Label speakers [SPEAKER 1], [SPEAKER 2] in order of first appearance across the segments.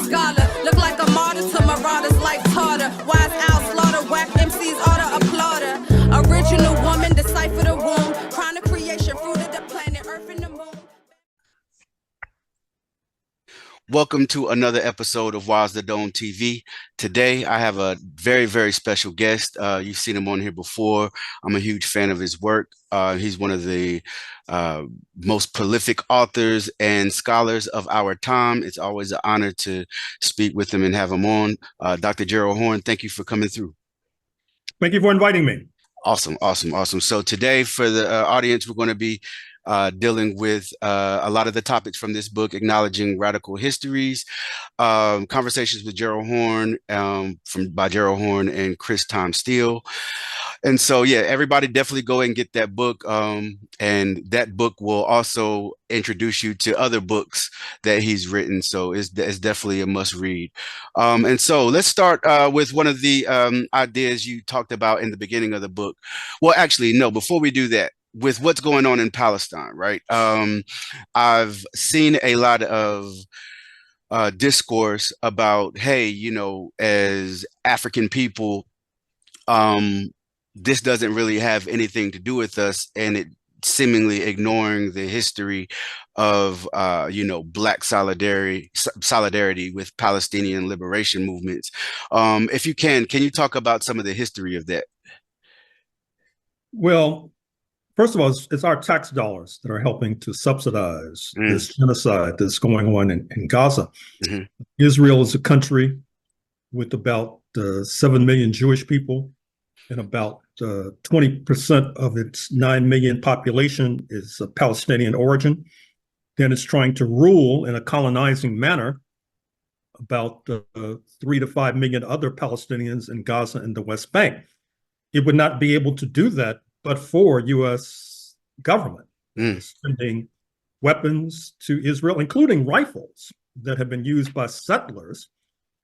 [SPEAKER 1] scholar. Look like a martyr to marauders like Tartar. Wise owl slaughter, whack MCs order applauder. Original woman, decipher the womb. Crown of creation, fruit of the planet, earth and the moon.
[SPEAKER 2] Welcome to another episode of Wise the Dome TV. Today, I have a very, very special guest. You've seen him on here before. I'm a huge fan of his work. He's one of the most prolific authors and scholars of our time. It's always an honor to speak with him and have him on. Dr. Gerlad Horne, thank you for coming through.
[SPEAKER 3] Thank you for inviting me.
[SPEAKER 2] Awesome. So today, for the audience, we're going to be dealing with a lot of the topics from this book, Acknowledging Radical Histories, conversations with Gerlad Horne, by Gerlad Horne and Chris Tom Steele. And so, yeah, everybody definitely go and get that book. And that book will also introduce you to other books that he's written. So it's definitely a must read. And so let's start with one of the ideas you talked about in the beginning of the book. Well, actually, no, before we do that, with what's going on in Palestine, right? I've seen a lot of discourse about, hey, you know, as African people, this doesn't really have anything to do with us, and it seemingly ignoring the history of, Black solidarity with Palestinian liberation movements. If you can you talk about some of the history of that?
[SPEAKER 3] Well, first of all, it's our tax dollars that are helping to subsidize this genocide that's going on in Gaza. Mm-hmm. Israel is a country with about 7 million Jewish people, and about 20% of its 9 million population is of Palestinian origin. Then it's trying to rule in a colonizing manner about 3 to 5 million other Palestinians in Gaza and the West Bank. It would not be able to do that but for U.S. government sending weapons to Israel, including rifles that have been used by settlers,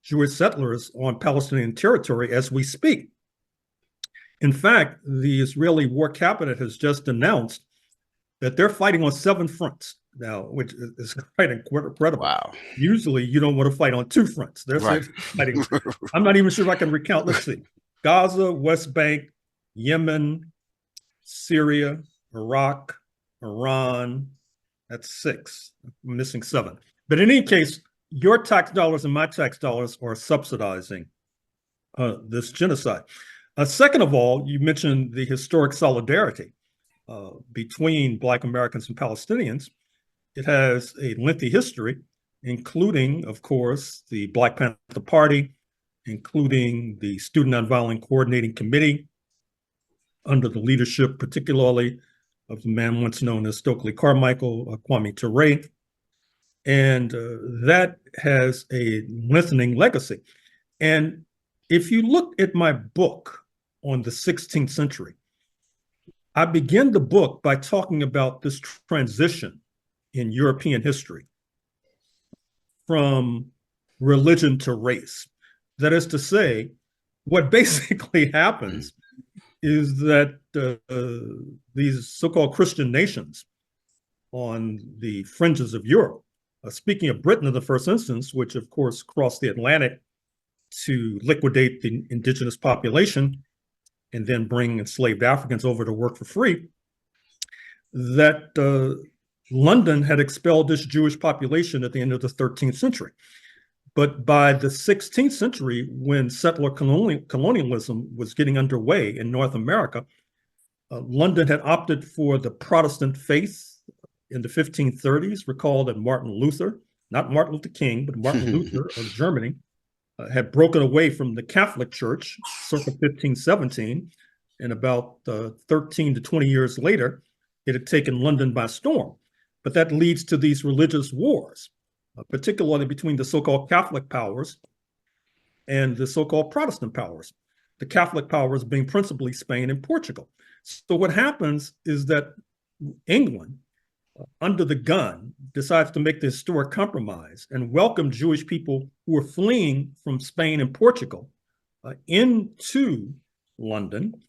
[SPEAKER 3] Jewish settlers on Palestinian territory as we speak. In fact, the Israeli War Cabinet has just announced that they're fighting on 7 fronts now, which is quite incredible.
[SPEAKER 2] Wow.
[SPEAKER 3] Usually you don't want to fight on 2 fronts. They're fighting. I'm not even sure if I can recount. Let's see. Gaza, West Bank, Yemen, Syria, Iraq, Iran. That's 6. I'm missing 7. But in any case, your tax dollars and my tax dollars are subsidizing this genocide. Second of all, you mentioned the historic solidarity between Black Americans and Palestinians. It has a lengthy history, including, of course, the Black Panther Party, including the Student Nonviolent Coordinating Committee, under the leadership, particularly, of the man once known as Stokely Carmichael, Kwame Ture. And that has a lengthening legacy. And if you look at my book on the 16th century, I begin the book by talking about this transition in European history from religion to race. That is to say, what basically happens is that these so-called Christian nations on the fringes of Europe, speaking of Britain in the first instance, which of course crossed the Atlantic to liquidate the indigenous population and then bring enslaved Africans over to work for free, that London had expelled this Jewish population at the end of the 13th century. But by the 16th century, when settler colonialism was getting underway in North America, London had opted for the Protestant faith in the 1530s. Recall that Martin Luther, not Martin Luther King, but Martin Luther of Germany, had broken away from the Catholic Church circa 1517. And about 13 to 20 years later, it had taken London by storm. But that leads to these religious wars, particularly between the so-called Catholic powers and the so-called Protestant powers, the Catholic powers being principally Spain and Portugal. So what happens is that England, under the gun, decides to make the historic compromise and welcome Jewish people who are fleeing from Spain and Portugal into London.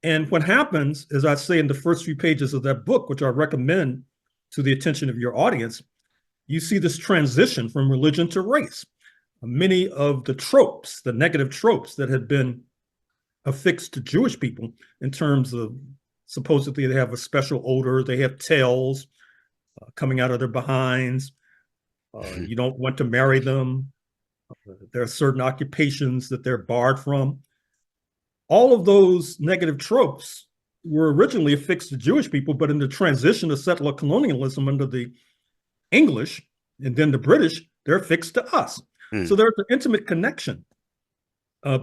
[SPEAKER 3] And what happens, as I say in the first few pages of that book, which I recommend to the attention of your audience, you see this transition from religion to race. many of the tropes, the negative tropes that had been affixed to Jewish people in terms of supposedly they have a special odor, they have tails coming out of their behinds, you don't want to marry them, there are certain occupations that they're barred from. All of those negative tropes were originally affixed to Jewish people, but in the transition to settler colonialism under the English and then the British, they're affixed to us. So there's an intimate connection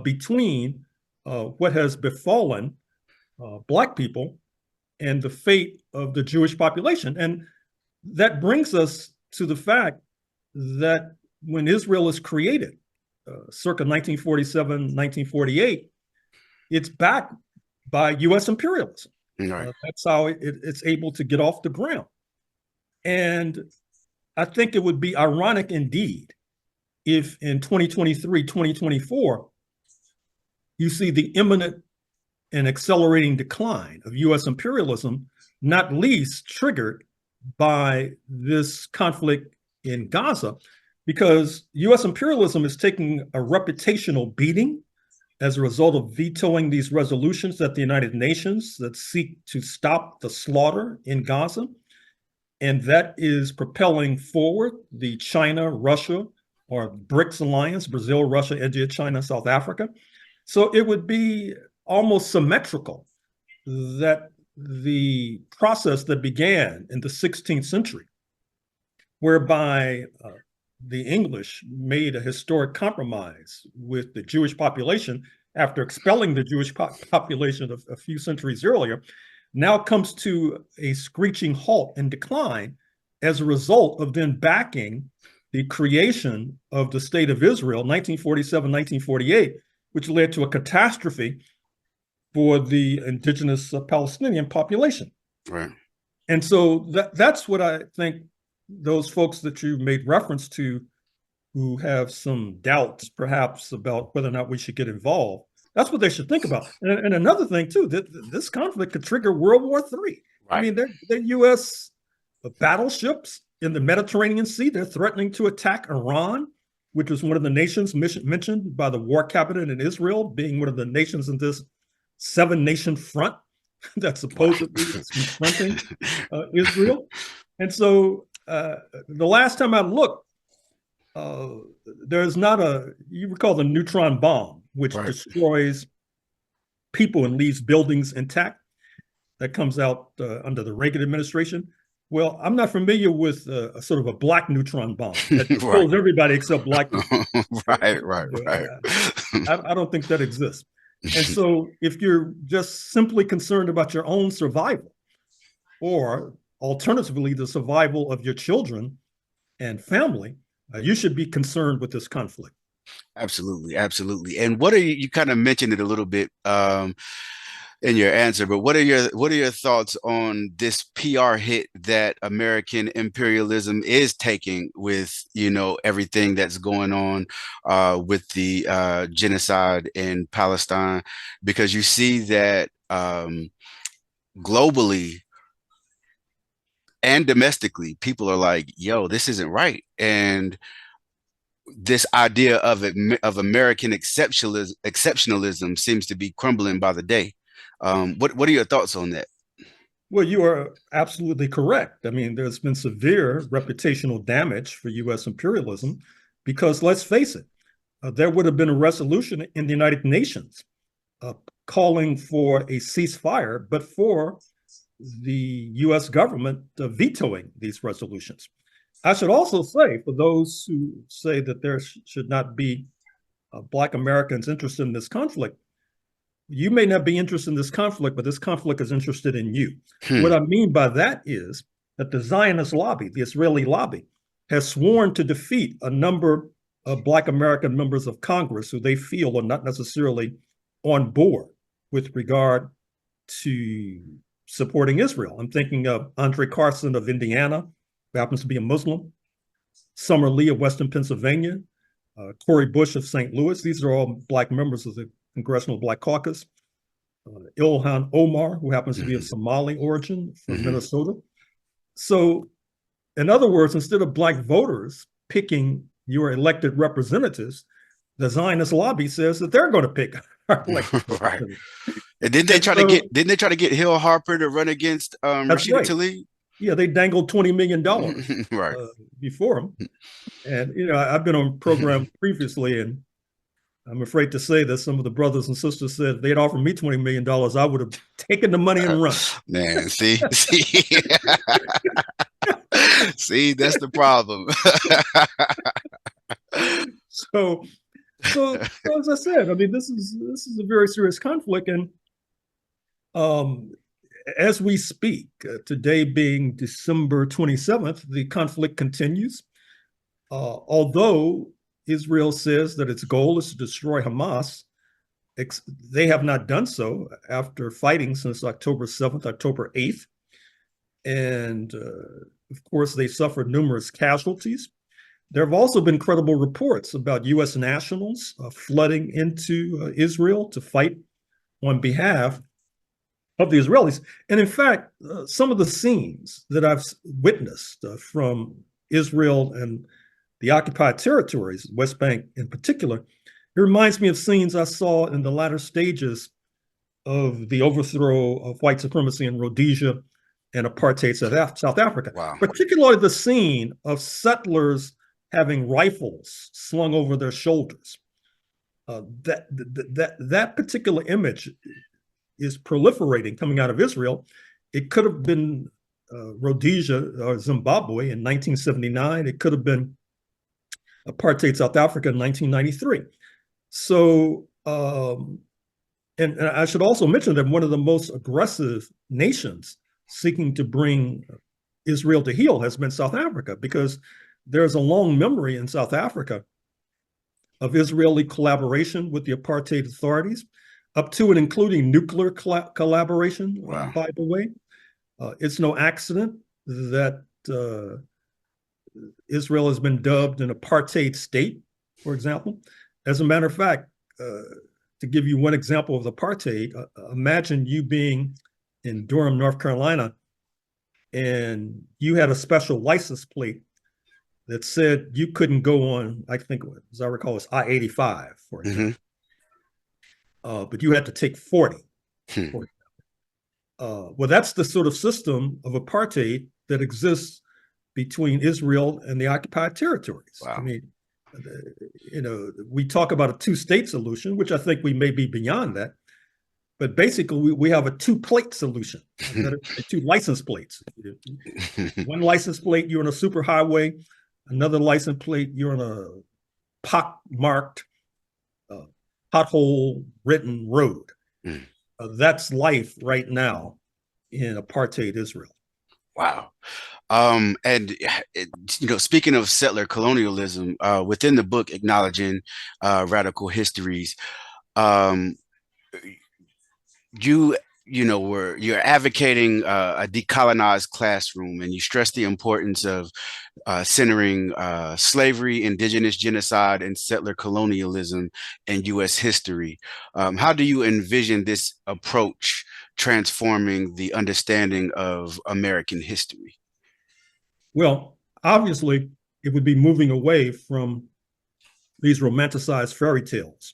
[SPEAKER 3] between what has befallen Black people and the fate of the Jewish population. And that brings us to the fact that when Israel is created, circa 1947, 1948, it's backed by U.S. imperialism.
[SPEAKER 2] Right.
[SPEAKER 3] That's how it's able to get off the ground. And I think it would be ironic indeed if in 2023, 2024, you see the imminent and accelerating decline of U.S. imperialism, not least triggered by this conflict in Gaza, because U.S. imperialism is taking a reputational beating as a result of vetoing these resolutions at the United Nations that seek to stop the slaughter in Gaza. And that is propelling forward the China-Russia or BRICS alliance, Brazil, Russia, India, China, South Africa. So it would be almost symmetrical that the process that began in the 16th century, whereby the English made a historic compromise with the Jewish population after expelling the Jewish population a few centuries earlier, now comes to a screeching halt and decline as a result of then backing the creation of the State of Israel, 1947, 1948, which led to a catastrophe for the indigenous Palestinian population.
[SPEAKER 2] Right.
[SPEAKER 3] And so that's what I think those folks that you made reference to who have some doubts perhaps about whether or not we should get involved, that's what they should think about. And another thing too, this conflict could trigger World War III. Right. I mean, they're U.S. battleships in the Mediterranean Sea. They're threatening to attack Iran, which was one of the nations mentioned by the War Cabinet in Israel, being one of the nations in this 7-nation front that supposedly is confronting Israel. And so the last time I looked, there's not you recall the neutron bomb, which destroys people and leaves buildings intact, that comes out under the Reagan administration. Well, I'm not familiar with a sort of a black neutron bomb that kills everybody except black people.
[SPEAKER 2] Right.
[SPEAKER 3] I don't think that exists. And so if you're just simply concerned about your own survival, or alternatively, the survival of your children and family, you should be concerned with this conflict.
[SPEAKER 2] Absolutely. And what are you kind of mentioned it a little bit in your answer, but what are your thoughts on this PR hit that American imperialism is taking with, everything that's going on with the genocide in Palestine? Because you see that globally and domestically, people are like, yo, this isn't right. And this idea of American exceptionalism seems to be crumbling by the day. What are your thoughts on that?
[SPEAKER 3] Well, you are absolutely correct. I mean, there's been severe reputational damage for U.S. imperialism because, let's face it, there would have been a resolution in the United Nations calling for a ceasefire, but for the U.S. government vetoing these resolutions. I should also say, for those who say that there should not be Black Americans interested in this conflict, you may not be interested in this conflict, but this conflict is interested in you. What I mean by that is that the Zionist lobby, the Israeli lobby, has sworn to defeat a number of Black American members of Congress who they feel are not necessarily on board with regard to supporting Israel. I'm thinking of Andre Carson of Indiana, who happens to be a Muslim, Summer Lee of Western Pennsylvania, Cori Bush of St. Louis. These are all Black members of the Congressional Black Caucus. Ilhan Omar, who happens to be of Somali origin from Minnesota. So, in other words, instead of Black voters picking your elected representatives, the Zionist lobby says that they're going to pick our elected
[SPEAKER 2] Right.
[SPEAKER 3] representatives.
[SPEAKER 2] And didn't they try to get Hill Harper to run against
[SPEAKER 3] That's
[SPEAKER 2] Rashida
[SPEAKER 3] right.
[SPEAKER 2] Tlaib?
[SPEAKER 3] Yeah, they dangled $20 million
[SPEAKER 2] Right.
[SPEAKER 3] before them. And, you know, I've been on programs previously, and I'm afraid to say that some of the brothers and sisters said they'd offered me $20 million. I would have taken the money and run.
[SPEAKER 2] Man, see, see, that's the problem.
[SPEAKER 3] So as I said, I mean, this is a very serious conflict, and as we speak, today being December 27th, the conflict continues. Although Israel says that its goal is to destroy Hamas, they have not done so after fighting since October 7th, October 8th. And of course, they suffered numerous casualties. There have also been credible reports about U.S. nationals flooding into Israel to fight on behalf of the Israelis. And in fact, some of the scenes that I've witnessed from Israel and the occupied territories, West Bank in particular, it reminds me of scenes I saw in the latter stages of the overthrow of white supremacy in Rhodesia and apartheid South Africa.
[SPEAKER 2] Wow.
[SPEAKER 3] Particularly the scene of settlers having rifles slung over their shoulders. That particular image is proliferating coming out of Israel. It could have been Rhodesia or Zimbabwe in 1979. It could have been apartheid South Africa in 1993. So, and I should also mention that one of the most aggressive nations seeking to bring Israel to heel has been South Africa, because there's a long memory in South Africa of Israeli collaboration with the apartheid authorities, up to and including nuclear collaboration,
[SPEAKER 2] wow.
[SPEAKER 3] By the way. It's no accident that Israel has been dubbed an apartheid state, for example. As a matter of fact, to give you one example of apartheid, imagine you being in Durham, North Carolina, and you had a special license plate that said you couldn't go on, I think, as I recall, it's I-85, for example. But you had to take 40, for example. Well, that's the sort of system of apartheid that exists between Israel and the occupied territories.
[SPEAKER 2] Wow.
[SPEAKER 3] I mean, you know, we talk about a two-state solution, which I think we may be beyond that. But basically, we have a two-plate solution, two license plates. One license plate, you're on a superhighway. Another license plate, you're on a pock-marked, pothole-ridden road. That's life right now in apartheid Israel.
[SPEAKER 2] Wow. And you know, speaking of settler colonialism, within the book Acknowledging Radical Histories, you're advocating a decolonized classroom, and you stress the importance of centering slavery, indigenous genocide, and settler colonialism in U.S. history. How do you envision this approach transforming the understanding of American history?
[SPEAKER 3] Well, obviously, it would be moving away from these romanticized fairy tales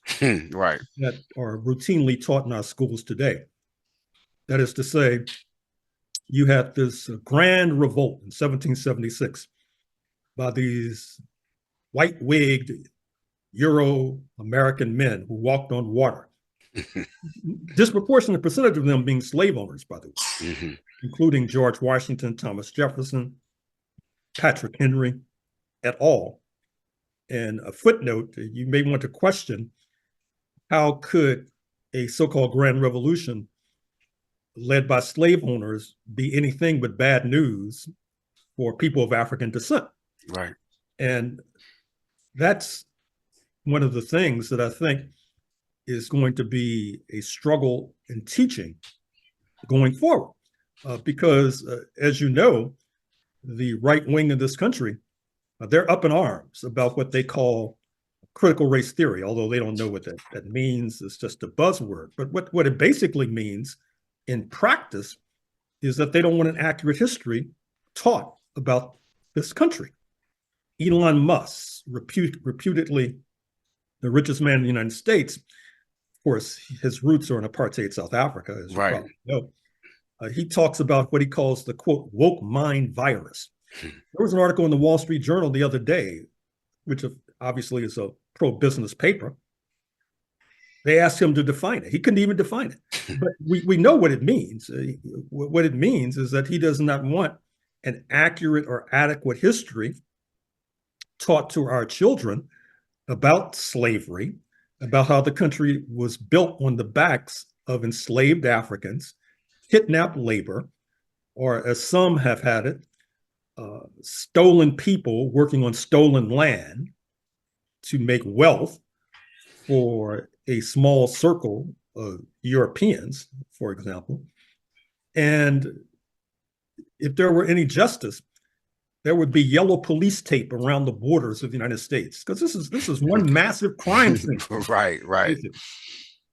[SPEAKER 2] right.
[SPEAKER 3] that are routinely taught in our schools today. That is to say, you had this grand revolt in 1776 by these white-wigged Euro-American men who walked on water. Disproportionate percentage of them being slave owners, by the way, including George Washington, Thomas Jefferson, Patrick Henry, et al. And a footnote, you may want to question, how could a so-called Grand Revolution led by slave owners be anything but bad news for people of African descent?
[SPEAKER 2] Right.
[SPEAKER 3] And that's one of the things that I think is going to be a struggle in teaching going forward. Because as you know, the right wing of this country, they're up in arms about what they call critical race theory, although they don't know what that means. It's just a buzzword. But what it basically means in practice is that they don't want an accurate history taught about this country. Elon Musk, reputedly the richest man in the United States, of course, his roots are in apartheid South Africa, as you
[SPEAKER 2] Right.
[SPEAKER 3] probably know. He talks about what he calls the, quote, woke mind virus. There was an article in the Wall Street Journal the other day, which obviously is a pro-business paper. They asked him to define it. He couldn't even define it. But we know what it means. What it means is that he does not want an accurate or adequate history taught to our children about slavery, about how the country was built on the backs of enslaved Africans, kidnapped labor, or as some have had it, stolen people working on stolen land to make wealth for a small circle of Europeans, for example. And if there were any justice, there would be yellow police tape around the borders of the United States, because this is one massive crime scene.
[SPEAKER 2] Right, right.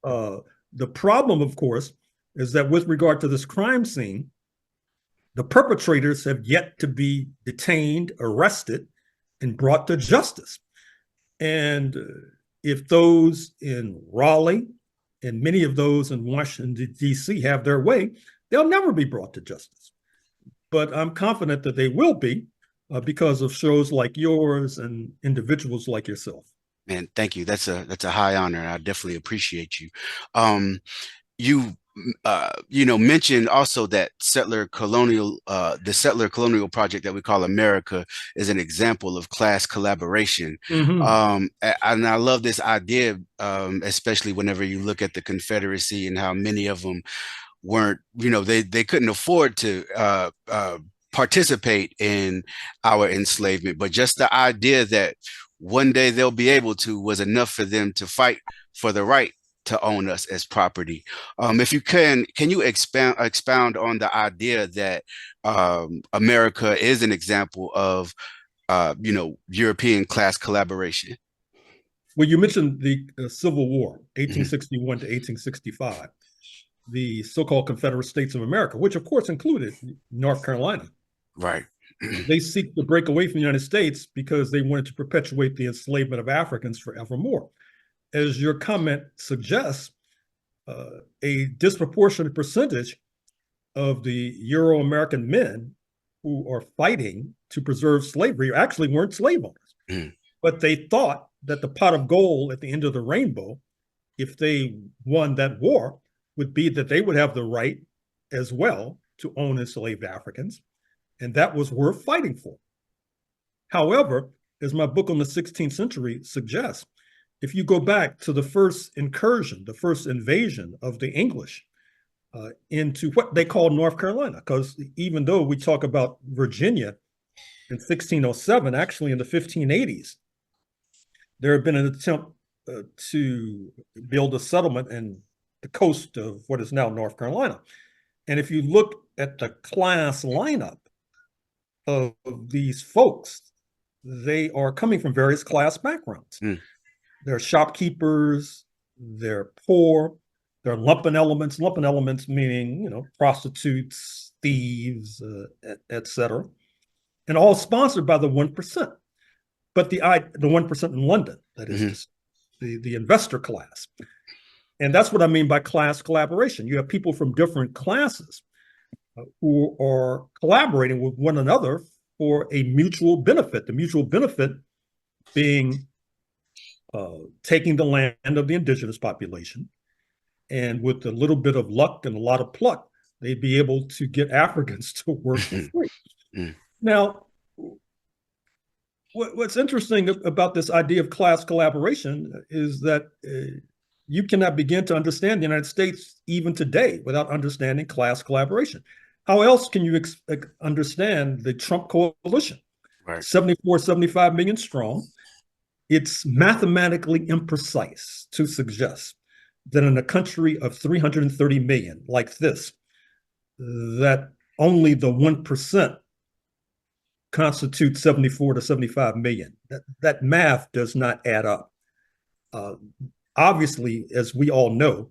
[SPEAKER 3] The problem, of course, is that with regard to this crime scene, the perpetrators have yet to be detained, arrested, and brought to justice. And if those in Raleigh and many of those in Washington, D.C. have their way, they'll never be brought to justice. But I'm confident that they will be because of shows like yours and individuals like yourself.
[SPEAKER 2] Man, thank you. That's a high honor. I definitely appreciate you. You mentioned also that the settler colonial project that we call America is an example of class collaboration. And I love this idea, especially whenever you look at the Confederacy and how many of them weren't, they couldn't afford to participate in our enslavement, but just the idea that one day they'll be able to was enough for them to fight for the right to own us as property. If you can you expound on the idea that America is an example of European class collaboration?
[SPEAKER 3] Well, you mentioned the Civil War, 1861 to 1865, the so-called Confederate States of America, which of course included North Carolina.
[SPEAKER 2] Right.
[SPEAKER 3] They seek to break away from the United States because they wanted to perpetuate the enslavement of Africans forevermore. As your comment suggests, a disproportionate percentage of the Euro-American men who are fighting to preserve slavery actually weren't slave owners. But they thought that the pot of gold at the end of the rainbow, if they won that war, would be that they would have the right as well to own enslaved Africans. And that was worth fighting for. However, as my book on the 16th century suggests, if you go back to the first incursion, the first invasion of the English into what they call North Carolina, because even though we talk about Virginia in 1607, actually in the 1580s, there had been an attempt to build a settlement in the coast of what is now North Carolina. And if you look at the class lineup of these folks, they are coming from various class backgrounds. They're shopkeepers, they're poor, they're lumpen elements meaning, prostitutes, thieves, etc., and all sponsored by the 1%. But the 1% in London, that is the investor class. And that's what I mean by class collaboration. You have people from different classes who are collaborating with one another for a mutual benefit. The mutual benefit being taking the land of the indigenous population, and with a little bit of luck and a lot of pluck, they'd be able to get Africans to work for free. Now, what's interesting about this idea of class collaboration is that you cannot begin to understand the United States even today without understanding class collaboration. How else can you understand the Trump coalition?
[SPEAKER 2] Right.
[SPEAKER 3] 74, 75 million strong. It's mathematically imprecise to suggest that in a country of 330 million like this, that only the 1% constitutes 74 to 75 million. That math does not add up. Obviously, as we all know,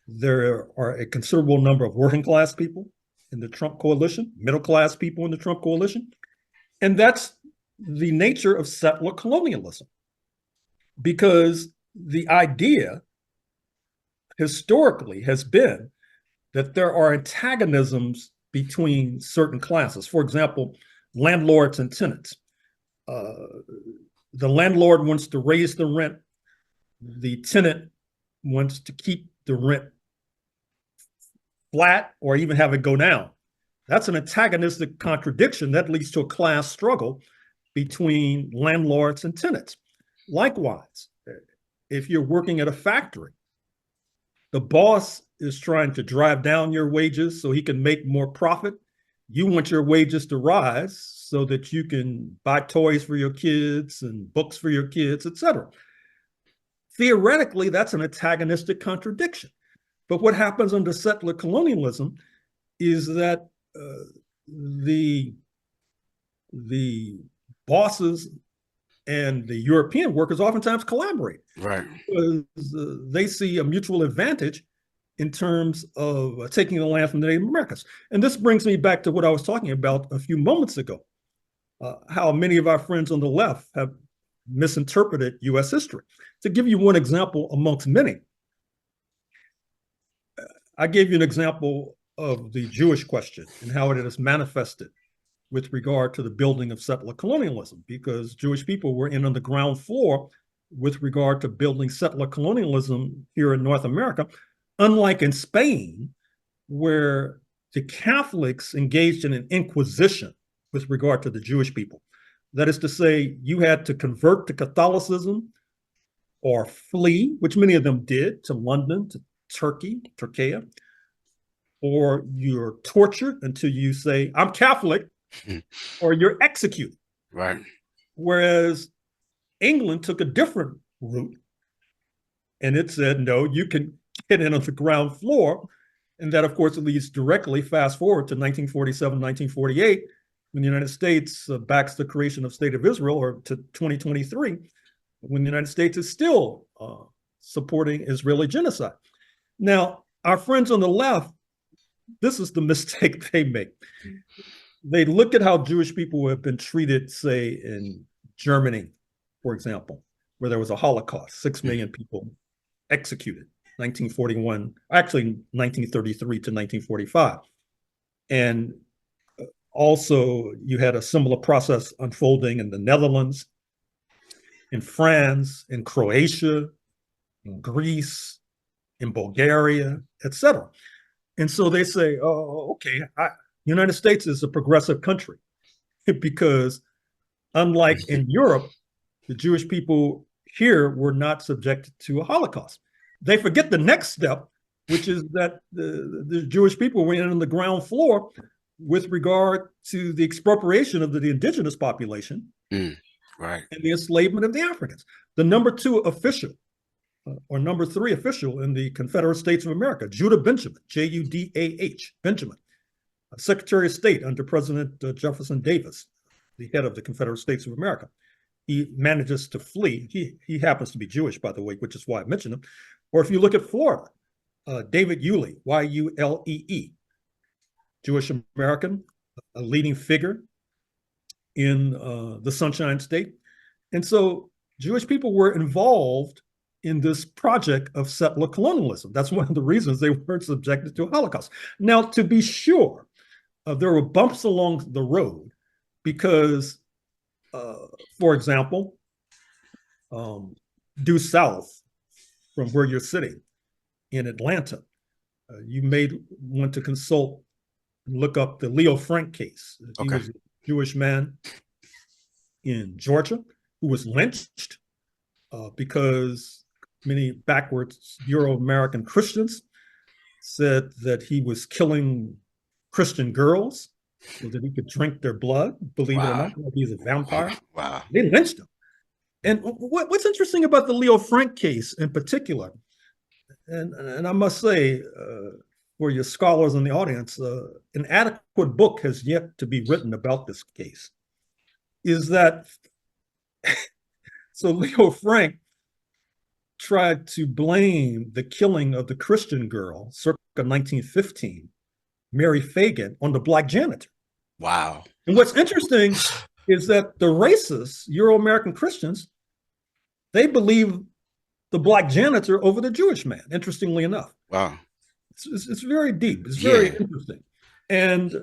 [SPEAKER 3] there are a considerable number of working class people in the Trump coalition, middle class people in the Trump coalition, and that's the nature of settler colonialism, because the idea historically has been that there are antagonisms between certain classes. For example, landlords and tenants. The landlord wants to raise the rent. The tenant wants to keep the rent flat or even have it go down. That's an antagonistic contradiction that leads to a class struggle between landlords and tenants. Likewise, if you're working at a factory, the boss is trying to drive down your wages so he can make more profit. You want your wages to rise so that you can buy toys for your kids and books for your kids, etc. Theoretically, that's an antagonistic contradiction. But what happens under settler colonialism is that the bosses and the European workers oftentimes collaborate.
[SPEAKER 2] Right.
[SPEAKER 3] Because they see a mutual advantage in terms of taking the land from the Native Americans. And this brings me back to what I was talking about a few moments ago, how many of our friends on the left have misinterpreted U.S. history. To give you one example amongst many, I gave you an example of the Jewish question and how it has manifested with regard to the building of settler colonialism, because Jewish people were in on the ground floor with regard to building settler colonialism here in North America, unlike in Spain, where the Catholics engaged in an inquisition with regard to the Jewish people. That is to say, you had to convert to Catholicism or flee, which many of them did, to London, to Turkey, or you're tortured until you say, I'm Catholic, or you're executed.
[SPEAKER 2] Right.
[SPEAKER 3] Whereas England took a different route, and it said, no, you can get in on the ground floor. And that, of course, leads directly, fast forward to 1947, 1948, when the United States backs the creation of State of Israel, or to 2023, when the United States is still supporting Israeli genocide. Now, our friends on the left, this is the mistake they make. They look at how Jewish people have been treated, say, in Germany, for example, where there was a Holocaust, 6 million people executed, 1941, actually 1933 to 1945. And also you had a similar process unfolding in the Netherlands, in France, in Croatia, in Greece, in Bulgaria, etc. And so they say, oh, okay, United States is a progressive country because unlike in Europe, the Jewish people here were not subjected to a Holocaust. They forget the next step, which is that the Jewish people were in on the ground floor with regard to the expropriation of the indigenous population
[SPEAKER 2] right,
[SPEAKER 3] and the enslavement of the Africans. The number 2 official, or number 3 official in the Confederate States of America, Judah Benjamin, J-U-D-A-H, Benjamin, Secretary of State under President Jefferson Davis, the head of the Confederate States of America. He manages to flee. He happens to be Jewish, by the way, which is why I mentioned him. Or if you look at Florida, David Yulee, Y-U-L-E-E, Jewish American, a leading figure in the Sunshine State. And so Jewish people were involved in this project of settler colonialism. That's one of the reasons they weren't subjected to a Holocaust. Now, to be sure, there were bumps along the road because, for example, due south from where you're sitting in Atlanta, you may want to consult and look up the Leo Frank case. He was a Jewish man in Georgia who was lynched because many backwards Euro-American Christians said that he was killing Christian girls so that he could drink their blood, believe it or not, he's a vampire.
[SPEAKER 2] Wow.
[SPEAKER 3] They lynched him. And what's interesting about the Leo Frank case in particular, and I must say, for your scholars in the audience, an adequate book has yet to be written about this case, is that so Leo Frank tried to blame the killing of the Christian girl circa 1915, Mary Fagan, on the Black janitor.
[SPEAKER 2] Wow.
[SPEAKER 3] And what's interesting is that the racists, Euro-American Christians, they believe the black janitor over the Jewish man, interestingly enough.
[SPEAKER 2] Wow.
[SPEAKER 3] It's very deep. It's very interesting. And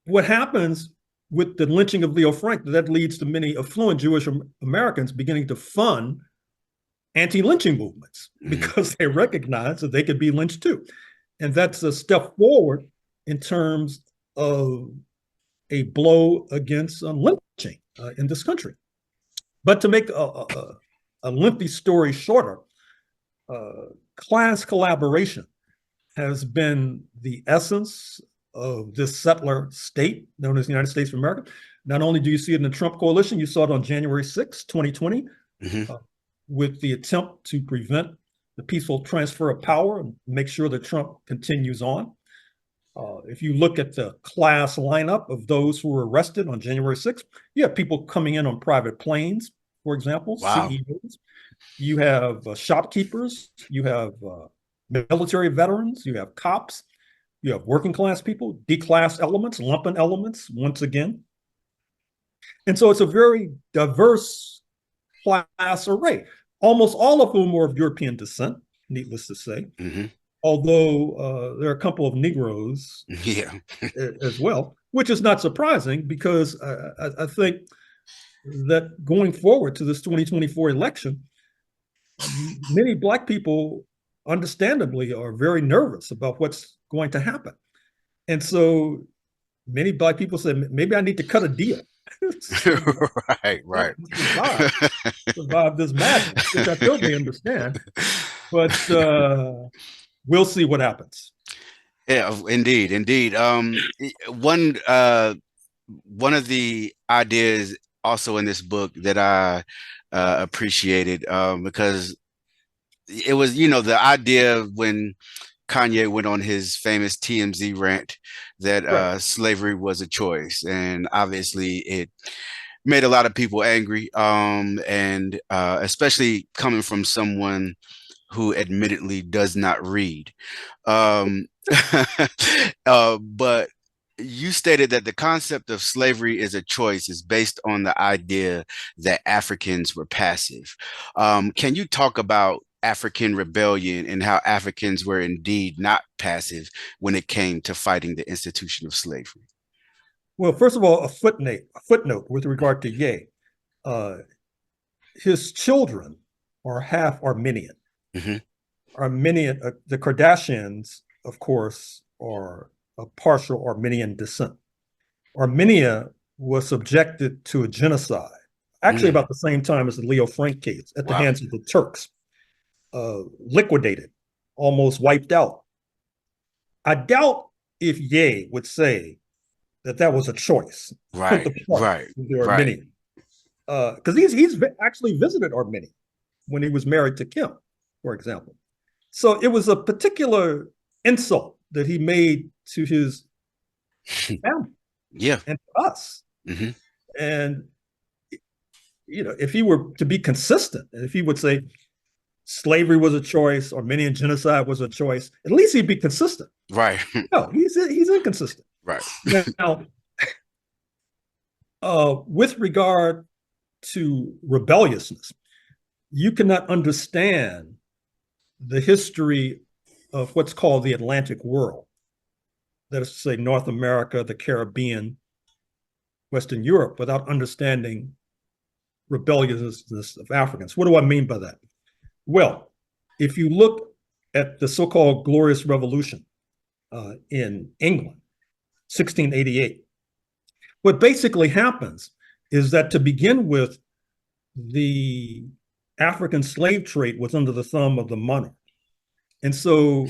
[SPEAKER 3] what happens with the lynching of Leo Frank, that leads to many affluent Jewish Americans beginning to fund anti-lynching movements because they recognize that they could be lynched too. And that's a step forward in terms of a blow against lynching in this country. But to make a lengthy story shorter, class collaboration has been the essence of this settler state known as the United States of America. Not only do you see it in the Trump coalition, you saw it on January 6, 2020, with the attempt to prevent the peaceful transfer of power and make sure that Trump continues on. If you look at the class lineup of those who were arrested on January 6th, you have people coming in on private planes, for example, CEOs. You have shopkeepers, you have military veterans, you have cops, you have working class people, declassed elements, lumpen elements, once again. And so it's a very diverse class array, almost all of whom were of European descent, needless to say. Although there are a couple of Negroes as well, which is not surprising because I think that going forward to this 2024 election, many Black people understandably are very nervous about what's going to happen. And so many Black people said, maybe I need to cut a deal.
[SPEAKER 2] Right.
[SPEAKER 3] Survive this madness, which I totally understand. But we'll see what happens.
[SPEAKER 2] Yeah, indeed. One of the ideas also in this book that I appreciated because it was, the idea when Kanye went on his famous TMZ rant that slavery was a choice, and obviously it made a lot of people angry, and especially coming from someone who admittedly does not read. But you stated that the concept of slavery is a choice is based on the idea that Africans were passive. Can you talk about African rebellion and how Africans were indeed not passive when it came to fighting the institution of slavery?
[SPEAKER 3] Well, first of all, a footnote with regard to Ye. His children are half Armenian. Armenian, the Kardashians, of course, are of partial Armenian descent. Armenia was subjected to a genocide, actually about the same time as the Leo Frank case, at the hands of the Turks. Liquidated, almost wiped out. I doubt if Ye would say that was a choice.
[SPEAKER 2] Right.
[SPEAKER 3] Armenian. Because he's actually visited Armenia when he was married to Kim, for example. So it was a particular insult that he made to his family and to us. And, if he were to be consistent, and if he would say slavery was a choice, Armenian genocide was a choice, at least he'd be consistent.
[SPEAKER 2] Right.
[SPEAKER 3] No, he's inconsistent.
[SPEAKER 2] Right.
[SPEAKER 3] Now, with regard to rebelliousness, you cannot understand the history of what's called the Atlantic world, that is to say North America, the Caribbean, Western Europe, without understanding rebelliousness of Africans. What do I mean by that? Well, if you look at the so-called Glorious Revolution in England, 1688, what basically happens is that to begin with, the African slave trade was under the thumb of the monarch. And so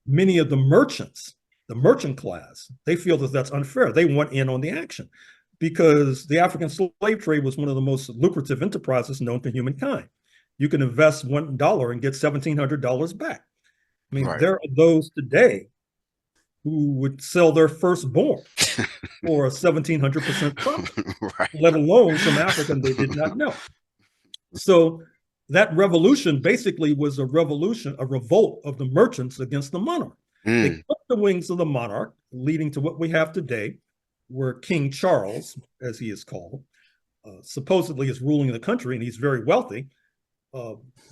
[SPEAKER 3] many of the merchants, the merchant class, they feel that that's unfair. They want in on the action because the African slave trade was one of the most lucrative enterprises known to humankind. You can invest $1 and get $1,700 back. I mean, there are those today who would sell their firstborn for a 1,700% profit, let alone some African they did not know. So that revolution basically was a revolt of the merchants against the monarch. They clipped the wings of the monarch, leading to what we have today, where King Charles, as he is called, supposedly is ruling the country, and he's very wealthy,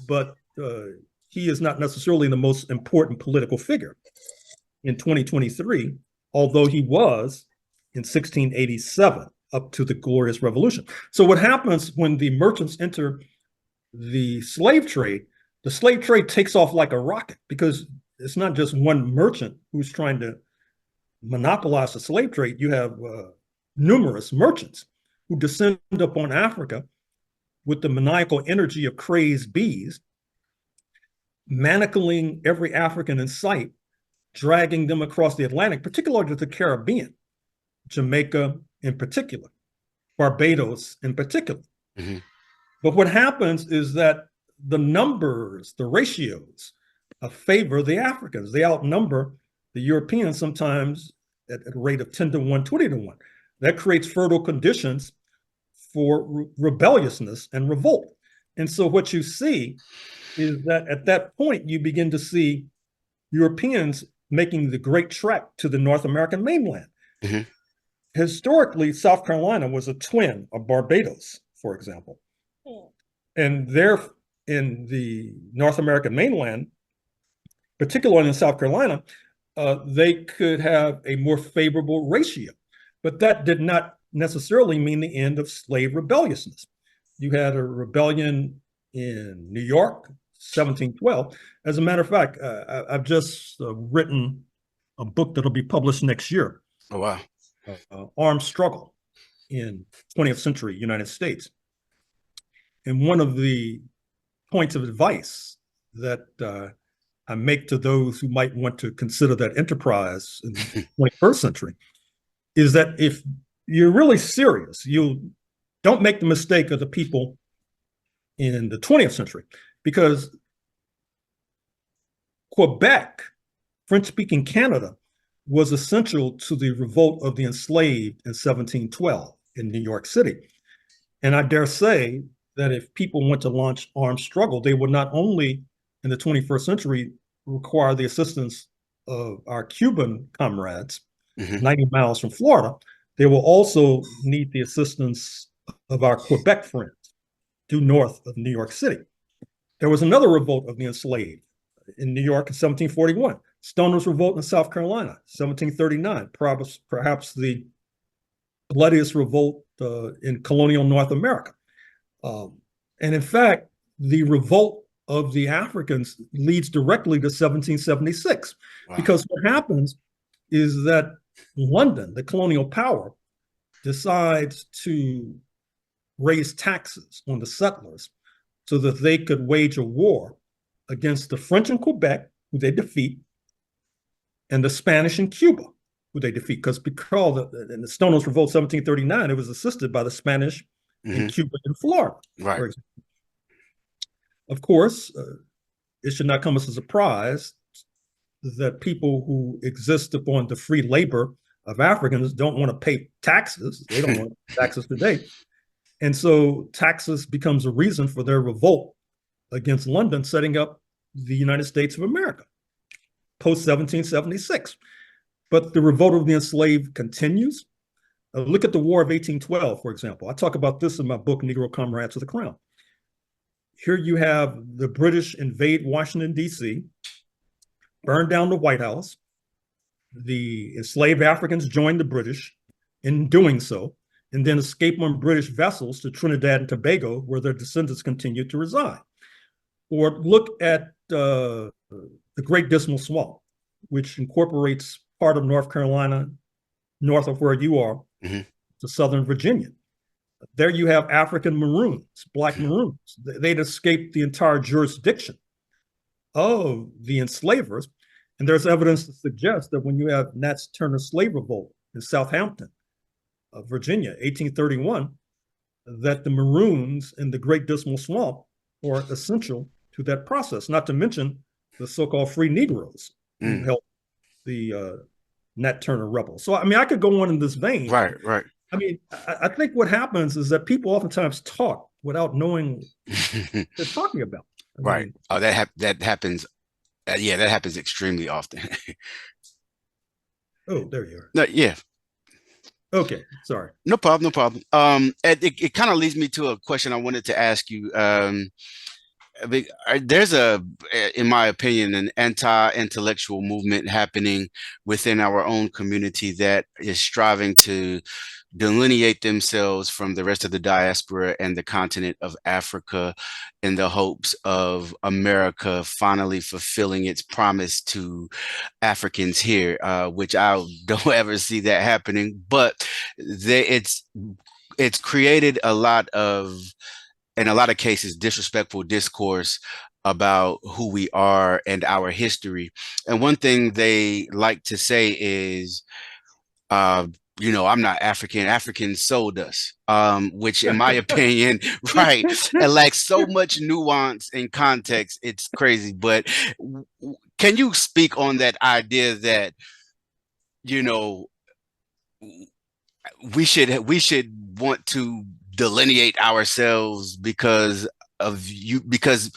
[SPEAKER 3] but he is not necessarily the most important political figure in 2023, although he was in 1687 up to the Glorious Revolution. So what happens when the merchants enter the slave trade takes off like a rocket, because it's not just one merchant who's trying to monopolize the slave trade. You have numerous merchants who descend upon Africa with the maniacal energy of crazed bees, manacling every African in sight, dragging them across the Atlantic, particularly to the Caribbean, Jamaica in particular, Barbados in particular.
[SPEAKER 2] Mm-hmm.
[SPEAKER 3] But what happens is that the numbers, the ratios, favor the Africans. They outnumber the Europeans sometimes at a rate of 10 to 1, 20 to 1. That creates fertile conditions for rebelliousness and revolt. And so what you see is that at that point, you begin to see Europeans making the great trek to the North American mainland.
[SPEAKER 2] Mm-hmm.
[SPEAKER 3] Historically, South Carolina was a twin of Barbados, for example. And there in the North American mainland, particularly in South Carolina, they could have a more favorable ratio. But that did not necessarily mean the end of slave rebelliousness. You had a rebellion in New York, 1712. As a matter of fact, I've just written a book that'll be published next year.
[SPEAKER 2] Oh, wow.
[SPEAKER 3] Armed Struggle in 20th century United States. And one of the points of advice that I make to those who might want to consider that enterprise in the 21st century is that if you're really serious, you don't make the mistake of the people in the 20th century, because Quebec, French-speaking Canada, was essential to the revolt of the enslaved in 1712 in New York City. And I dare say that if people want to launch armed struggle, they would not only in the 21st century require the assistance of our Cuban comrades, 90 miles from Florida, they will also need the assistance of our Quebec friends due north of New York City. There was another revolt of the enslaved in New York in 1741. Stoners Revolt in South Carolina, 1739, perhaps the bloodiest revolt in colonial North America. And in fact, the revolt of the Africans leads directly to 1776, wow. Because what happens is that London, the colonial power, decides to raise taxes on the settlers so that they could wage a war against the French in Quebec, who they defeat, and the Spanish in Cuba, who they defeat. Because in the Stoners Revolt 1739, it was assisted by the Spanish in Cuba and Florida.
[SPEAKER 2] Right.
[SPEAKER 3] For example. Of course, it should not come as a surprise that people who exist upon the free labor of Africans don't want to pay taxes. They don't want to pay taxes today. And so taxes becomes a reason for their revolt against London, setting up the United States of America post 1776. But the revolt of the enslaved continues. Look at the War of 1812, for example. I talk about this in my book, Negro Comrades of the Crown. Here you have the British invade Washington, D.C., burn down the White House. The enslaved Africans join the British in doing so, and then escape on British vessels to Trinidad and Tobago, where their descendants continue to reside. Or look at the Great Dismal Swamp, which incorporates part of North Carolina, north of where you are, to Southern Virginia. There you have African Maroons, Black Maroons. They'd escaped the entire jurisdiction of the enslavers. And there's evidence to suggest that when you have Nat Turner's slave revolt in Southampton, Virginia, 1831, that the Maroons in the Great Dismal Swamp were essential to that process, not to mention the so-called free Negroes who helped the Nat Turner rebels. So, I mean, I could go on in this vein.
[SPEAKER 2] Right.
[SPEAKER 3] I mean, I think what happens is that people oftentimes talk without knowing what they're talking about.
[SPEAKER 2] Right.
[SPEAKER 3] mean,
[SPEAKER 2] Oh, that happens. Yeah, that happens extremely often.
[SPEAKER 3] oh, there you are.
[SPEAKER 2] No, yeah.
[SPEAKER 3] Okay, sorry.
[SPEAKER 2] No problem, no problem. It kind of leads me to a question I wanted to ask you. There's in my opinion, an anti-intellectual movement happening within our own community that is striving to delineate themselves from the rest of the diaspora and the continent of Africa in the hopes of America finally fulfilling its promise to Africans here, which I don't ever see that happening. But it's created a lot of, in a lot of cases, disrespectful discourse about who we are and our history. And one thing they like to say is, uh, I'm not African. Africans sold us, which, in my opinion, right, it lacks so much nuance and context. It's crazy. But can you speak on that idea that, you know, we should want to delineate ourselves because of you, because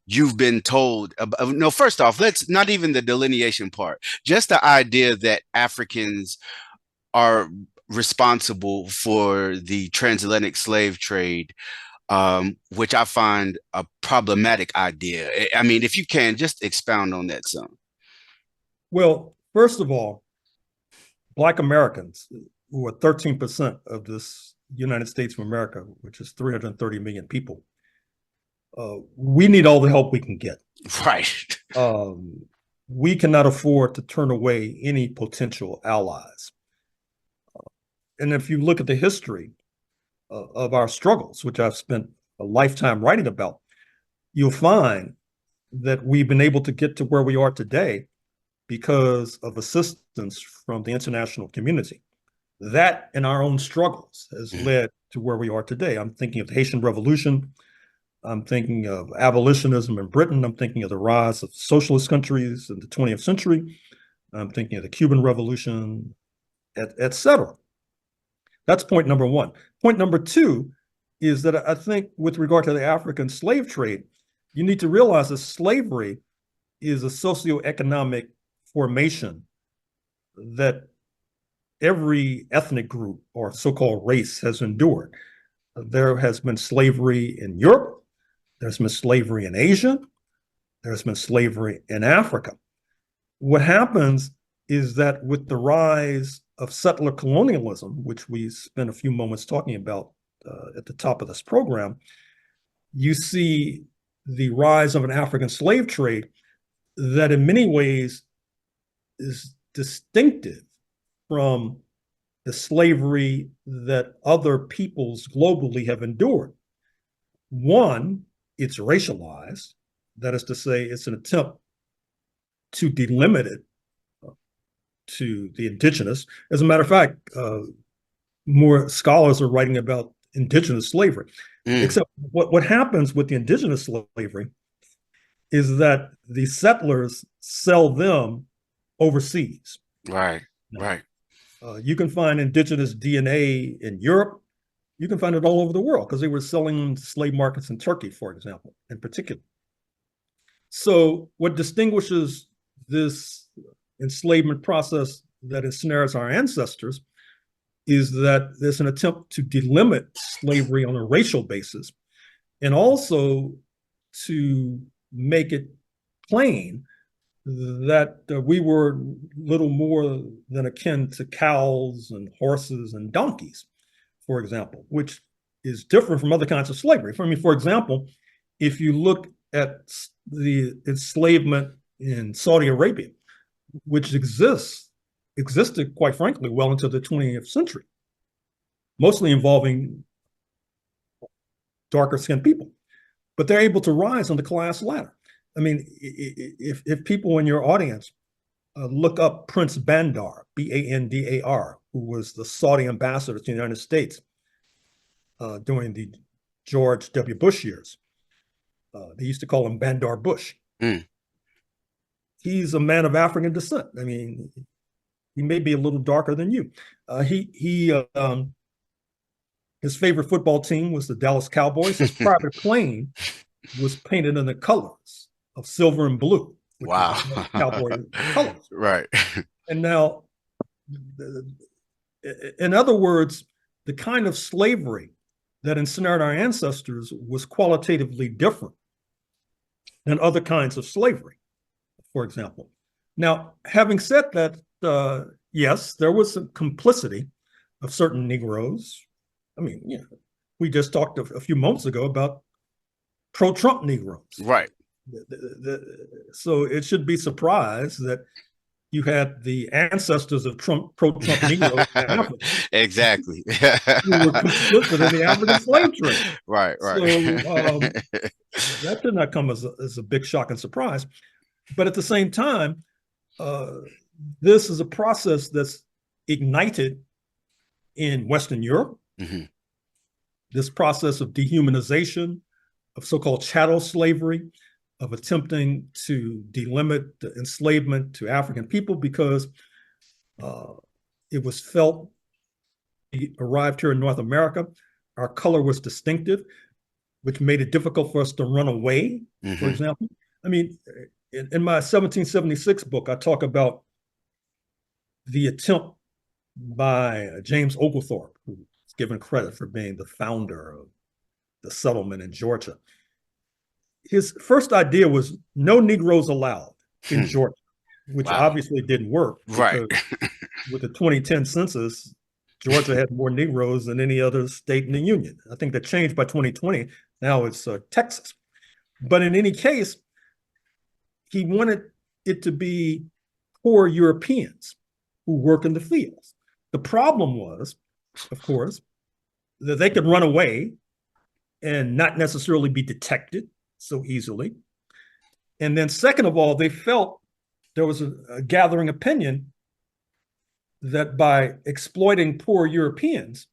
[SPEAKER 2] you've been told no, first off, let's not even the delineation part, just the idea that Africans are responsible for the transatlantic slave trade, which I find a problematic idea. I mean, if you can just expound on that some.
[SPEAKER 3] Well, first of all, Black Americans, who are 13% of this United States of America, which is 330 million people, we need all the help we can get.
[SPEAKER 2] Right.
[SPEAKER 3] We cannot afford to turn away any potential allies. And if you look at the history of our struggles, which I've spent a lifetime writing about, you'll find that we've been able to get to where we are today because of assistance from the international community. That and our own struggles has led to where we are today. I'm thinking of the Haitian Revolution. I'm thinking of abolitionism in Britain. I'm thinking of the rise of socialist countries in the 20th century. I'm thinking of the Cuban Revolution, et cetera. That's point number one. Point number two is that I think with regard to the African slave trade, you need to realize that slavery is a socioeconomic formation that every ethnic group or so-called race has endured. There has been slavery in Europe. There's been slavery in Asia. There's been slavery in Africa. What happens is that with the rise of settler colonialism, which we spent a few moments talking about at the top of this program, you see the rise of an African slave trade that in many ways is distinctive from the slavery that other peoples globally have endured. One, it's racialized. That is to say, it's an attempt to delimit it to the indigenous. As a matter of fact, more scholars are writing about indigenous slavery. Except what happens with the indigenous slavery is that the settlers sell them overseas.
[SPEAKER 2] Right, right.
[SPEAKER 3] You can find indigenous DNA in Europe. You can find it all over the world because they were selling slave markets in Turkey, for example, in particular. So what distinguishes this enslavement process that ensnares our ancestors is that there's an attempt to delimit slavery on a racial basis and also to make it plain that we were little more than akin to cows and horses and donkeys, for example, which is different from other kinds of slavery. I mean, for example, if you look at the enslavement in Saudi Arabia, which existed, quite frankly, well into the 20th century, mostly involving darker skinned people, but they're able to rise on the class ladder. I mean, if people in your audience look up Prince Bandar, Bandar, who was the Saudi ambassador to the United States during the George W. Bush years, they used to call him Bandar Bush. He's a man of African descent. I mean, he may be a little darker than you. His favorite football team was the Dallas Cowboys. His private plane was painted in the colors of silver and blue.
[SPEAKER 2] Wow.
[SPEAKER 3] Cowboy colors.
[SPEAKER 2] Right.
[SPEAKER 3] And now In other words, the kind of slavery that ensnared our ancestors was qualitatively different than other kinds of slavery, for example. Now, having said that, yes, there was some complicity of certain Negroes. I mean, we just talked a few moments ago about pro-Trump Negroes.
[SPEAKER 2] Right.
[SPEAKER 3] So it should be surprised that you had the ancestors of pro-Trump Negroes in Africa.
[SPEAKER 2] Exactly.
[SPEAKER 3] Who were complicit in the African slave trade.
[SPEAKER 2] Right.
[SPEAKER 3] So that did not come as a big shock and surprise. But at the same time, this is a process that's ignited in Western Europe.
[SPEAKER 2] Mm-hmm.
[SPEAKER 3] This process of dehumanization, of so-called chattel slavery, of attempting to delimit the enslavement to African people because it was felt we arrived here in North America, our color was distinctive, which made it difficult for us to run away, for example. I mean, in my 1776 book, I talk about the attempt by James Oglethorpe, who's given credit for being the founder of the settlement in Georgia. His first idea was no Negroes allowed in Georgia, which obviously didn't work.
[SPEAKER 2] Right.
[SPEAKER 3] With the 2010 census, Georgia had more Negroes than any other state in the Union. I think that changed by 2020. Now it's Texas. But in any case, he wanted it to be poor Europeans who work in the fields. The problem was, of course, that they could run away and not necessarily be detected so easily. And then second of all, they felt there was a gathering opinion that by exploiting poor Europeans,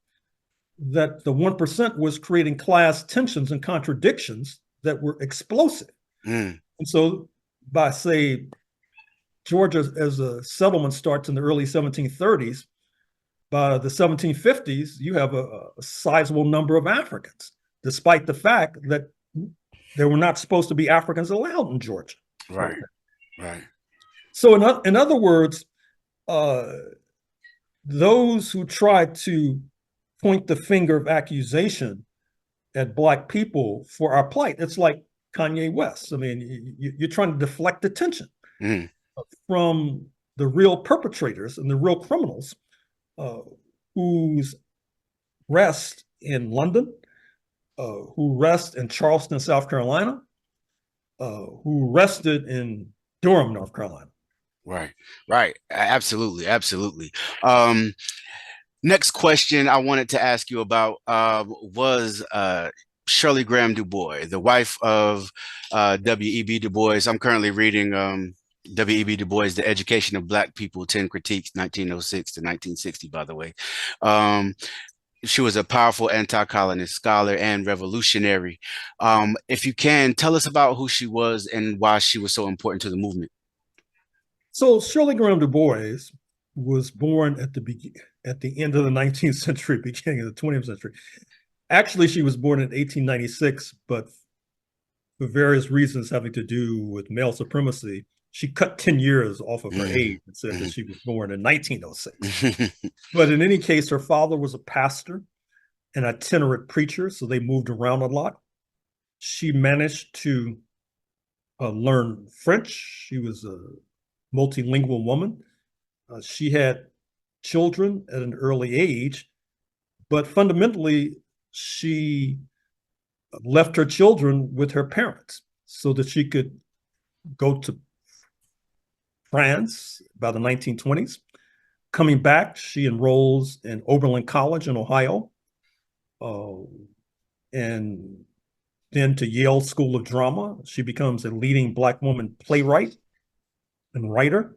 [SPEAKER 3] that the 1% was creating class tensions and contradictions that were explosive. And so by, say, Georgia as a settlement starts in the early 1730s, by the 1750s, you have a sizable number of Africans, despite the fact that there were not supposed to be Africans allowed in Georgia.
[SPEAKER 2] Right, right.
[SPEAKER 3] So in other words, those who try to point the finger of accusation at Black people for our plight, it's like Kanye West. I mean, you're trying to deflect attention from the real perpetrators and the real criminals whose rest in London, who rest in Charleston, South Carolina, who rested in Durham, North Carolina.
[SPEAKER 2] Right, right. Absolutely, absolutely. Next question I wanted to ask you about was Shirley Graham Du Bois, the wife of W.E.B. Du Bois. I'm currently reading W.E.B. Du Bois, The Education of Black People, 10 Critiques, 1906 to 1960, by the way. She was a powerful anti-colonist scholar and revolutionary. If you can, tell us about who she was and why she was so important to the movement.
[SPEAKER 3] So Shirley Graham Du Bois was born at the end of the 19th century, beginning of the 20th century. Actually, she was born in 1896, but for various reasons having to do with male supremacy, she cut 10 years off of her age and said that she was born in 1906. But in any case, her father was a pastor, an itinerant preacher, so they moved around a lot. She managed to learn French. She was a multilingual woman. She had children at an early age, but fundamentally, she left her children with her parents so that she could go to France by the 1920s. Coming back, she enrolls in Oberlin College in Ohio, and then to Yale School of Drama. She becomes a leading Black woman playwright and writer.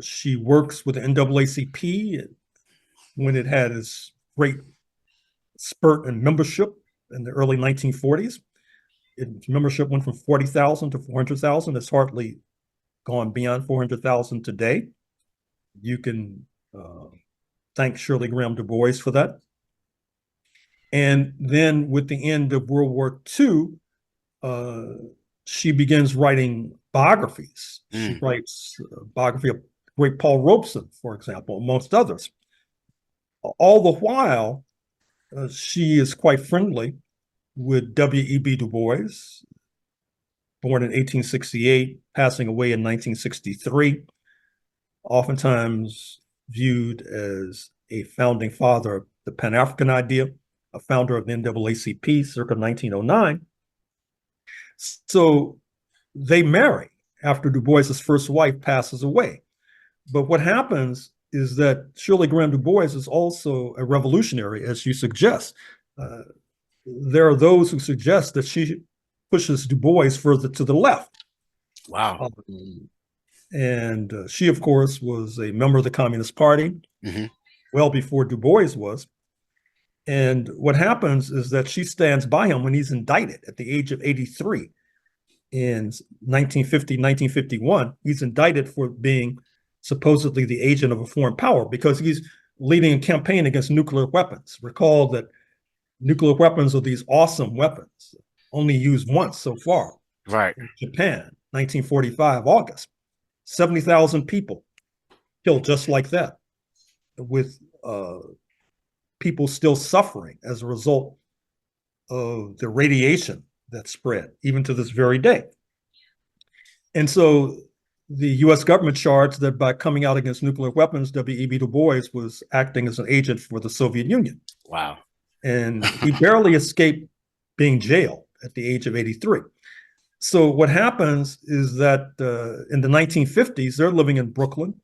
[SPEAKER 3] She works with the NAACP when it had its great spurt in membership in the early 1940s. Its membership went from 40,000 to 400,000. It's hardly gone beyond 400,000 today. You can thank Shirley Graham Du Bois for that. And then with the end of World War II, she begins writing biographies. She writes a biography of great Paul Robeson, for example, amongst others. All the while, she is quite friendly with W.E.B. Du Bois, born in 1868, passing away in 1963, oftentimes viewed as a founding father of the Pan-African idea, a founder of the NAACP circa 1909. So they marry after Du Bois's first wife passes away. But what happens is that Shirley Graham Du Bois is also a revolutionary, as you suggest. There are those who suggest that she pushes Du Bois further to the left.
[SPEAKER 2] Wow.
[SPEAKER 3] And she, of course, was a member of the Communist Party well before Du Bois was. And what happens is that she stands by him when he's indicted at the age of 83 in 1950, 1951. He's indicted for being supposedly the agent of a foreign power because he's leading a campaign against nuclear weapons. Recall that nuclear weapons are these awesome weapons, only used once so far.
[SPEAKER 2] Right.
[SPEAKER 3] In Japan, 1945, August. 70,000 people killed just like that, with people still suffering as a result of the radiation that spread, even to this very day. And so the US government charged that by coming out against nuclear weapons, W.E.B. Du Bois was acting as an agent for the Soviet Union.
[SPEAKER 2] Wow.
[SPEAKER 3] And he barely escaped being jailed at the age of 83. So what happens is that in the 1950s, they're living in Brooklyn.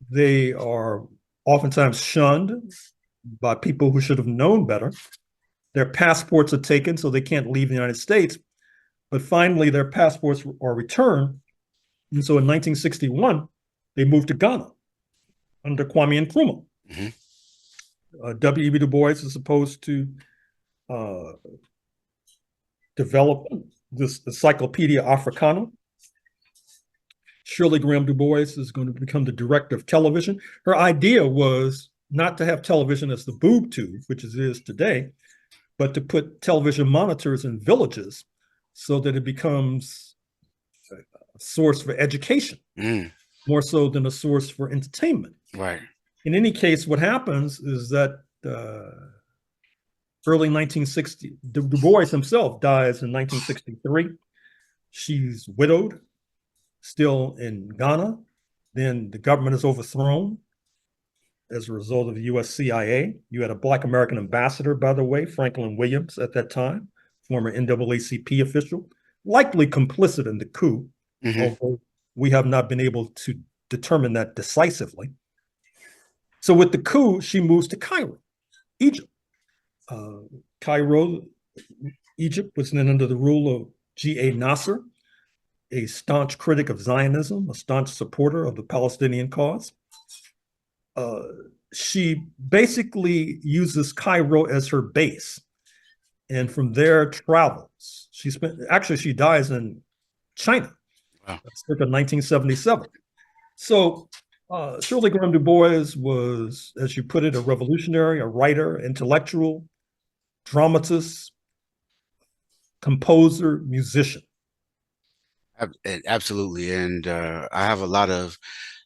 [SPEAKER 3] They are oftentimes shunned by people who should have known better. Their passports are taken, so they can't leave the United States. But finally, their passports are returned. And so in 1961, they moved to Ghana under Kwame Nkrumah. W.E.B. Du Bois is supposed to develop this Encyclopedia Africana. Shirley Graham Du Bois is going to become the director of television. Her idea was not to have television as the boob tube, which it is today, but to put television monitors in villages so that it becomes a source for education, more so than a source for entertainment.
[SPEAKER 2] Right.
[SPEAKER 3] In any case, what happens is that early 1960, Du Bois himself dies in 1963. She's widowed, still in Ghana. Then the government is overthrown as a result of the US CIA. You had a Black American ambassador, by the way, Franklin Williams at that time, former NAACP official, likely complicit in the coup, although we have not been able to determine that decisively. So with the coup, she moves to Cairo, Egypt. Cairo, Egypt was then under the rule of G.A. Nasser, a staunch critic of Zionism, a staunch supporter of the Palestinian cause. She basically uses Cairo as her base, and from there travels. She dies in China, circa 1977. So Shirley Graham Du Bois was, as you put it, a revolutionary, a writer, intellectual, dramatist, composer, musician.
[SPEAKER 2] Absolutely. And I have a lot of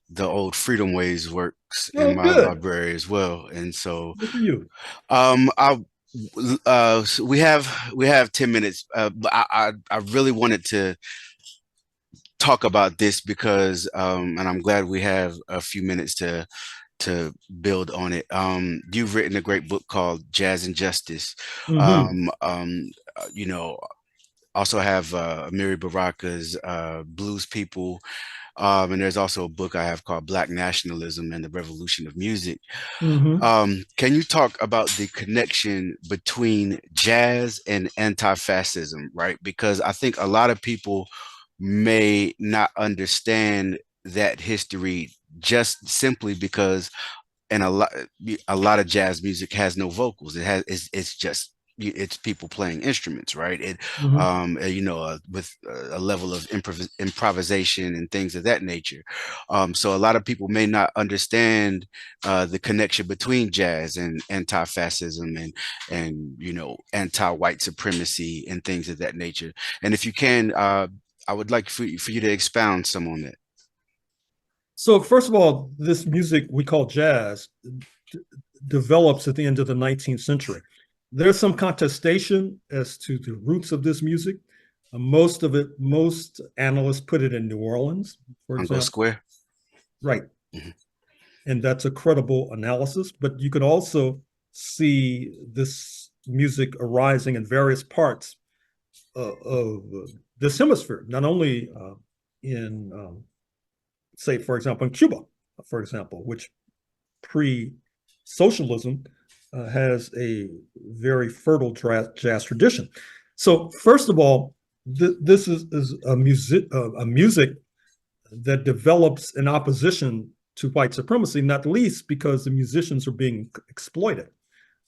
[SPEAKER 2] the old Freedom Ways works in my library as well. And so so we have 10 minutes, but I really wanted to talk about this because and I'm glad we have a few minutes to build on it. You've written a great book called Jazz and Justice. You know, also have Amiri Baraka's Blues People. And there's also a book I have called Black Nationalism and the Revolution of Music. Can you talk about the connection between jazz and anti-fascism, right? Because I think a lot of people may not understand that history just simply because a lot of jazz music has no vocals. It's just people playing instruments, right? You know, with a level of improvisation and things of that nature. So a lot of people may not understand the connection between jazz and anti-fascism and you know, anti-white supremacy and things of that nature. And if you can, I would like for you to expound some on that.
[SPEAKER 3] So first of all, this music we call jazz develops at the end of the 19th century. There's some contestation as to the roots of this music. Most analysts put it in New Orleans, for
[SPEAKER 2] Congo
[SPEAKER 3] example.
[SPEAKER 2] Square.
[SPEAKER 3] Right.
[SPEAKER 2] Mhm.
[SPEAKER 3] And that's a credible analysis, but you could also see this music arising in various parts of this hemisphere, not only in, say, for example, in Cuba, for example, which pre-socialism has a very fertile jazz tradition. So first of all, this is a music that develops in opposition to white supremacy, not least because the musicians are being exploited.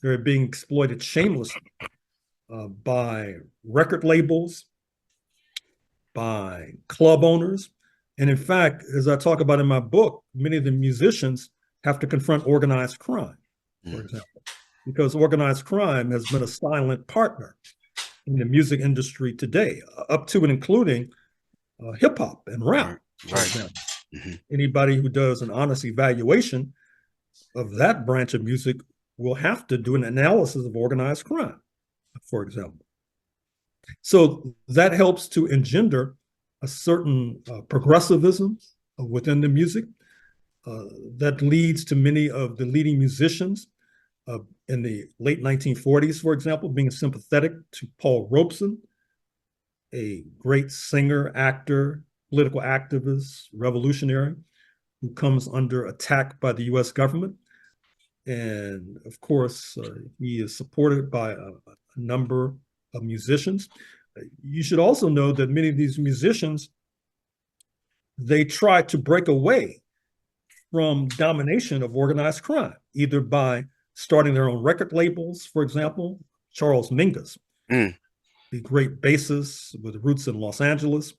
[SPEAKER 3] They're being exploited shamelessly by record labels, by club owners. And in fact, as I talk about in my book, many of the musicians have to confront organized crime, for example, because organized crime has been a silent partner in the music industry today, up to and including hip hop and rap, for example. Anybody who does an honest evaluation of that branch of music will have to do an analysis of organized crime, for example. So that helps to engender a certain progressivism within the music that leads to many of the leading musicians in the late 1940s, for example, being sympathetic to Paul Robeson, a great singer, actor, political activist, revolutionary, who comes under attack by the US government. And of course, he is supported by a number of musicians. You should also know that many of these musicians, they try to break away from domination of organized crime, either by starting their own record labels, for example, Charles Mingus, the great bassist with roots in Los Angeles.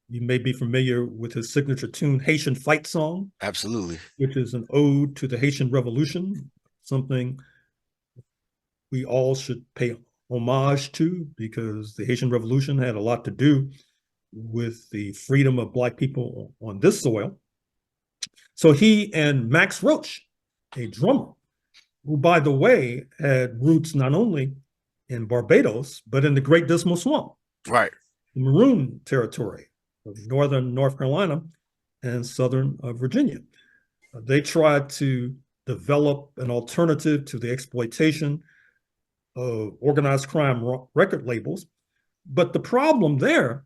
[SPEAKER 3] You may be familiar with his signature tune, Haitian Fight Song.
[SPEAKER 2] Absolutely.
[SPEAKER 3] Which is an ode to the Haitian Revolution, something we all should pay homage to because the Haitian Revolution had a lot to do with the freedom of Black people on this soil. So he and Max Roach, a drummer, who, by the way, had roots not only in Barbados, but in the Great Dismal Swamp,
[SPEAKER 2] right,
[SPEAKER 3] the Maroon territory of northern North Carolina and southern Virginia. They tried to develop an alternative to the exploitation of organized crime record labels. But the problem there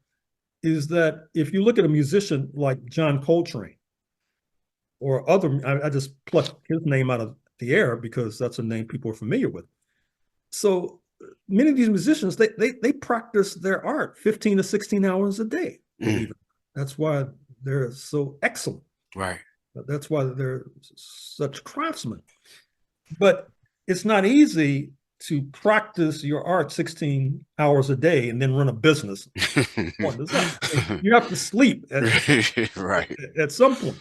[SPEAKER 3] is that if you look at a musician like John Coltrane or other, I just plucked his name out of the air because that's a name people are familiar with. So many of these musicians, they practice their art 15 to 16 hours a day. That's why they're so excellent.
[SPEAKER 2] Right.
[SPEAKER 3] That's why they're such craftsmen. But it's not easy to practice your art 16 hours a day and then run a business. You have to sleep at some point.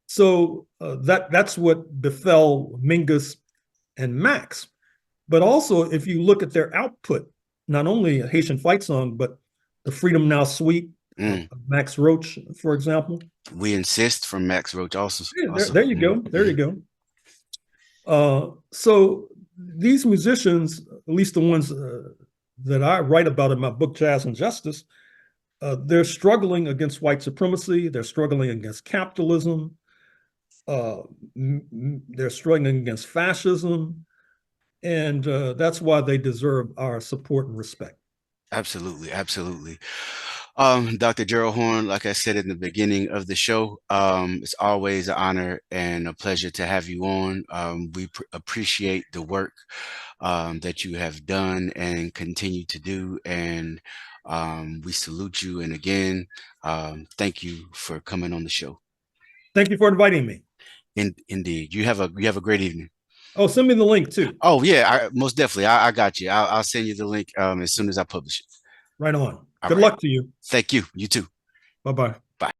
[SPEAKER 3] So that's what befell Mingus and Max. But also, if you look at their output, not only a Haitian Fight Song, but the Freedom Now Suite, Max Roach, for example.
[SPEAKER 2] We Insist from Max Roach also.
[SPEAKER 3] Yeah, there you go. There you go. So these musicians, at least the ones that I write about in my book, Jazz and Justice, they're struggling against white supremacy. They're struggling against capitalism. They're struggling against fascism. And that's why they deserve our support and respect.
[SPEAKER 2] Absolutely, absolutely. Dr. Gerlad Horne, like I said in the beginning of the show, it's always an honor and a pleasure to have you on. We appreciate the work that you have done and continue to do, and we salute you. And again, thank you for coming on the show.
[SPEAKER 3] Thank you for inviting me.
[SPEAKER 2] Indeed. You have a great evening.
[SPEAKER 3] Oh, send me the link too.
[SPEAKER 2] Oh yeah, most definitely. I got you. I'll send you the link as soon as I publish it.
[SPEAKER 3] Right on.
[SPEAKER 2] All
[SPEAKER 3] Good luck to you.
[SPEAKER 2] Thank you. You too.
[SPEAKER 3] Bye-bye.